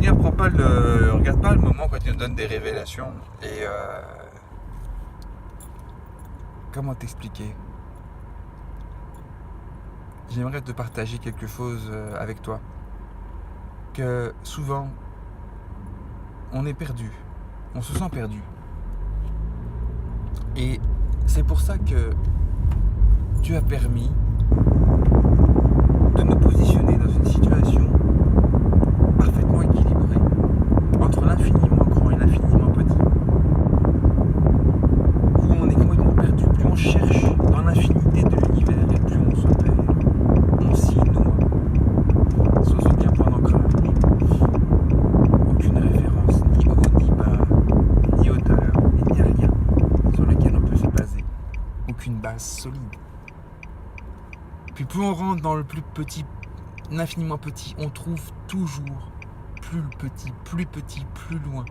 Seigneur regarde pas le moment quand il nous donne des révélations. Et comment t'expliquer? J'aimerais te partager quelque chose avec toi. Que souvent, on est perdu. On se sent perdu. Et c'est pour ça que Dieu a permis de nous positionner dans une situation parfaitement équilibrée entre l'infiniment grand et l'infiniment petit. Où on est complètement perdu, plus on cherche dans l'infinité de l'univers et plus on se perd. On s'y noie, sans aucun point d'ancrage, aucune référence, ni haut, ni bas, ni hauteur, il n'y a rien sur lequel on peut se baser, aucune base solide. Puis plus on rentre dans le plus petit, l'infiniment petit, on trouve toujours plus petit, plus loin.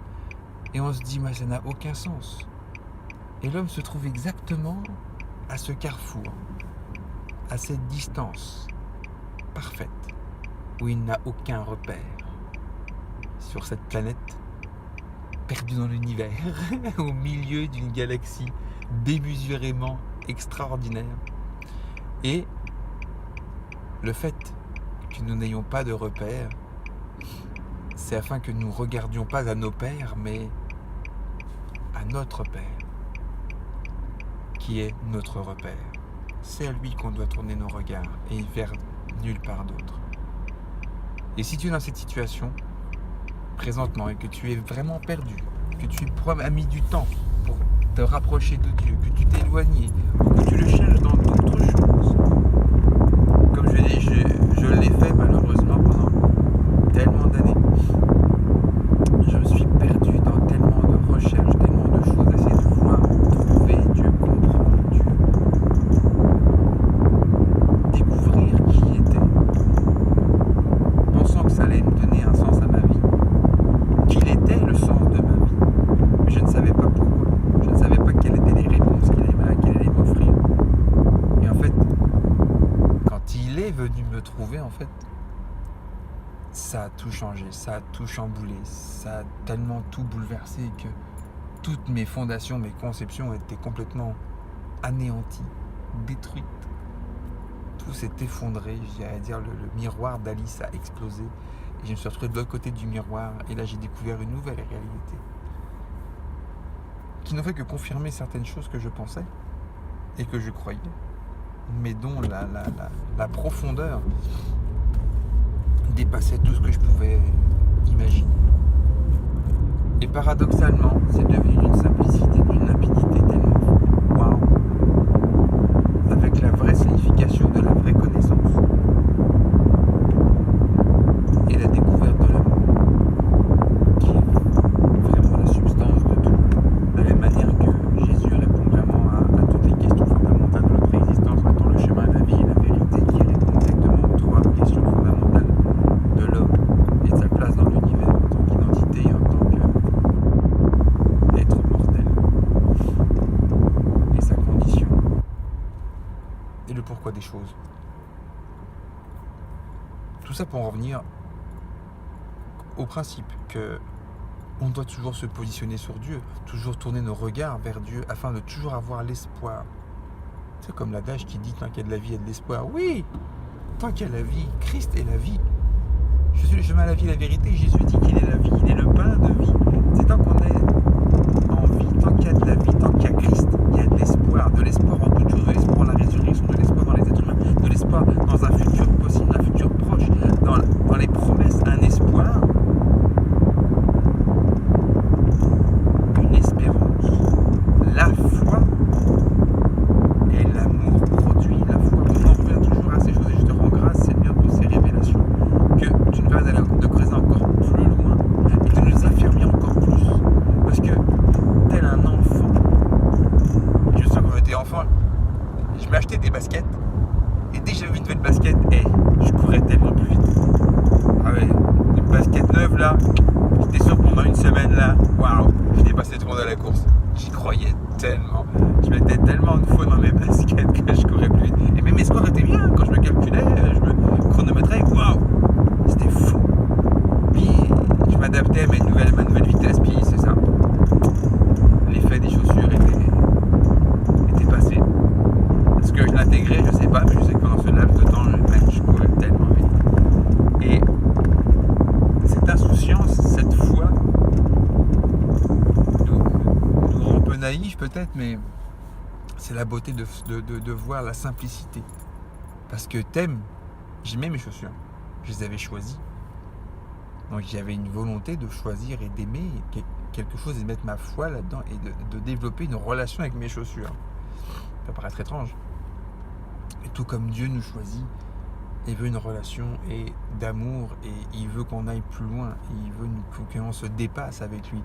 Et on se dit, mais ça n'a aucun sens. Et l'homme se trouve exactement à ce carrefour, à cette distance parfaite, où il n'a aucun repère sur cette planète, perdue dans l'univers, au milieu d'une galaxie démesurément extraordinaire. Et le fait que nous n'ayons pas de repères, c'est afin que nous ne regardions pas à nos pères, mais à notre Père, qui est notre repère. C'est à lui qu'on doit tourner nos regards et vers nulle part d'autre. Et si tu es dans cette situation, présentement, et que tu es vraiment perdu, que tu as mis du temps pour te rapprocher de Dieu, que tu t'es éloigné, ou que tu le cherches dans d'autres choses, comme je dis, je l'ai fait malheureusement pendant tellement d'années. Je me suis perdu dans tellement de recherches, tellement de choses, essayer de voir, trouver Dieu, comprendre Dieu, découvrir qui il était, pensant que ça allait me donner un sens à ma vie, qu'il était le sens de ma vie, mais je ne savais pas pourquoi, je ne savais pas quelles étaient les réponses qu'il allait m'offrir. Et en fait, quand il est venu me trouver, en fait, ça a tout changé, ça a tout chamboulé, ça a tellement tout bouleversé que toutes mes fondations, mes conceptions étaient complètement anéanties, détruites. Tout s'est effondré, j'allais dire le miroir d'Alice a explosé. Et je me suis retrouvé de l'autre côté du miroir et là j'ai découvert une nouvelle réalité qui n'a fait que confirmer certaines choses que je pensais et que je croyais, mais dont la profondeur dépassait tout ce que je pouvais imaginer. Et paradoxalement, c'est devenu d'une simplicité, d'une limpidité tellement waouh, avec la vraie signification de la vraie connaissance et la découverte de l'amour, qui est vraiment la substance de tout. De la même manière que Jésus répond vraiment à toutes les questions fondamentales de notre existence, étant le chemin, la vie et la vérité, qui répond exactement aux trois questions fondamentales de l'homme et de sa place dans l'univers en tant qu'identité et en tant qu'être mortel, et sa condition et le pourquoi des choses. Tout ça pour en revenir au principe que on doit toujours se positionner sur Dieu, toujours tourner nos regards vers Dieu afin de toujours avoir l'espoir. C'est comme l'adage qui dit tant qu'il y a de la vie, il y a de l'espoir. Oui, tant qu'il y a la vie, Christ est la vie. Je suis le chemin, la vie, la vérité. Jésus dit qu'il est la vie, il est le pain de vie. C'est tant qu'on est en vie, tant qu'il y a de la vie, tant qu'il y a Christ, il y a de l'espoir en toutes choses, de l'espoir en la résurrection, de l'espoir dans les êtres humains, de l'espoir dans un futur possible, un futur proche, dans les promesses, un espoir, une espérance. La foi et l'amour produit la foi. On en revient toujours à ces choses et je te rends grâce, Seigneur, pour ces révélations, que tu nous vas aller de creuser encore plus loin et de nous affirmer encore plus. Parce que, tel un enfant, je sens que quand j'étais enfant, je m'achetais des baskets et dès que j'avais une nouvelle basket, je courais tellement naïf peut-être, mais c'est la beauté de voir la simplicité. Parce que j'aimais mes chaussures, je les avais choisies. Donc j'avais une volonté de choisir et d'aimer quelque chose et de mettre ma foi là-dedans et de développer une relation avec mes chaussures. Ça peut paraître étrange. Et tout comme Dieu nous choisit et veut une relation et d'amour et il veut qu'on aille plus loin, il veut qu'on se dépasse avec lui.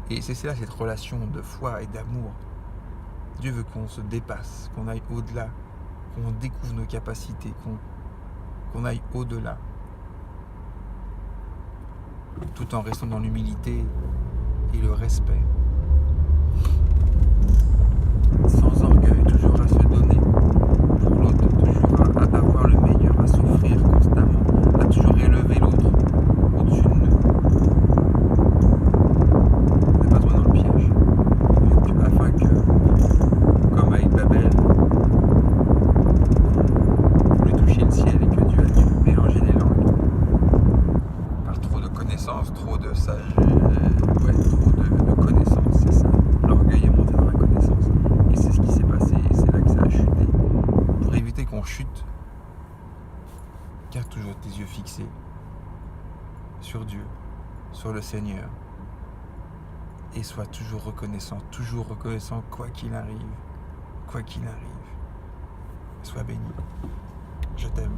Et c'est là cette relation de foi et d'amour. Dieu veut qu'on se dépasse, qu'on aille au-delà, qu'on découvre nos capacités, qu'on aille au-delà. Tout en restant dans l'humilité et le respect. Sans orgueil, toujours à se donner pour l'autre, toujours à avoir le meilleur, à s'offrir constamment, à toujours élever l'autre au-dessus de nous. Ne pas tomber dans le piège. Afin que, comme avec Babel, on voulait toucher le ciel et que Dieu a dû mélanger les langues. Par trop de connaissances, trop de sagesse, trop de connaissances, c'est ça. L'orgueil est monté dans la connaissance. Et c'est ce qui s'est passé, et c'est là que ça a chuté. Pour éviter qu'on chute, garde toujours tes yeux fixés sur Dieu, sur le Seigneur. Et sois toujours reconnaissant quoi qu'il arrive. Quoi qu'il arrive. Sois béni. Je t'aime.